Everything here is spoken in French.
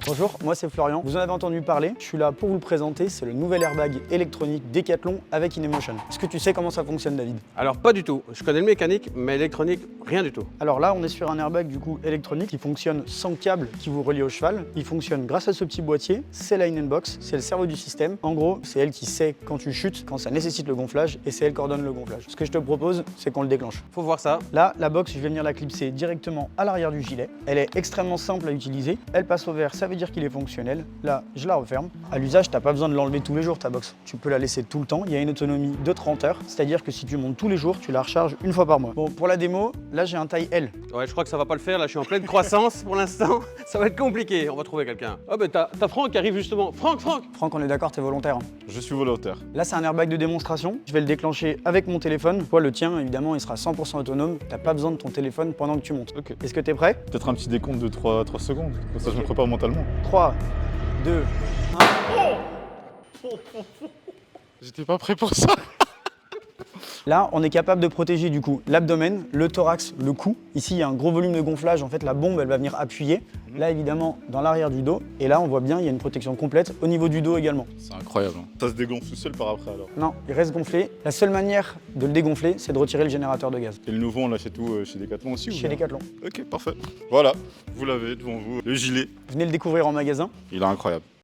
Bonjour, moi c'est Florian. Vous en avez entendu parler, je suis là pour vous le présenter. C'est le nouvel airbag électronique Decathlon avec InEmotion. Est-ce que tu sais comment ça fonctionne, David? Alors pas du tout, je connais le mécanique, mais l'électronique, rien du tout. Alors là, on est sur un airbag du coup électronique qui fonctionne sans câble qui vous relie au cheval. Il fonctionne grâce à ce petit boîtier. C'est la InBox, c'est le cerveau du système. En gros, c'est elle qui sait quand tu chutes, quand ça nécessite le gonflage, et c'est elle qui ordonne le gonflage. Ce que je te propose, c'est qu'on le déclenche. Faut voir ça. Là, la box, je vais venir la clipser directement à l'arrière du gilet. Elle est extrêmement simple à utiliser. Elle passe au vert, ça veut dire qu'il est fonctionnel. Là, je la referme. À l'usage, t'as pas besoin de l'enlever tous les jours ta box. Tu peux la laisser tout le temps. Il y a une autonomie de 30 heures, c'est-à-dire que si tu montes tous les jours, tu la recharges une fois par mois. Bon, pour la démo, là j'ai un taille L. Ouais, je crois que ça va pas le faire, là je suis en pleine croissance pour l'instant. Ça va être compliqué, on va trouver quelqu'un. Ah ben t'as Franck qui arrive justement. Franck Franck, on est d'accord, t'es volontaire, hein. Je suis volontaire. Là, c'est un airbag de démonstration. Je vais le déclencher avec mon téléphone. Toi, le tien, évidemment, il sera 100% autonome. T'as pas besoin de ton téléphone pendant que tu montes. Ok. Est-ce que t'es prêt? Peut-être un petit décompte de 3 secondes. Comme ça, je me prépare mentalement. 3, 2, J'étais pas prêt pour ça. Là, on est capable de protéger du coup l'abdomen, le thorax, le cou. Ici, il y a un gros volume de gonflage. En fait, la bombe, elle va venir appuyer. Là, évidemment, dans l'arrière du dos. Et là, on voit bien, il y a une protection complète au niveau du dos également. C'est incroyable. Ça se dégonfle tout seul par après alors. Non, il reste gonflé. La seule manière de le dégonfler, c'est de retirer le générateur de gaz. Et le nouveau, on l'achète où? Chez Decathlon aussi ou Chez bien? Decathlon. Ok, parfait. Voilà, vous l'avez devant vous. Le gilet, Venez le découvrir en magasin. il est incroyable.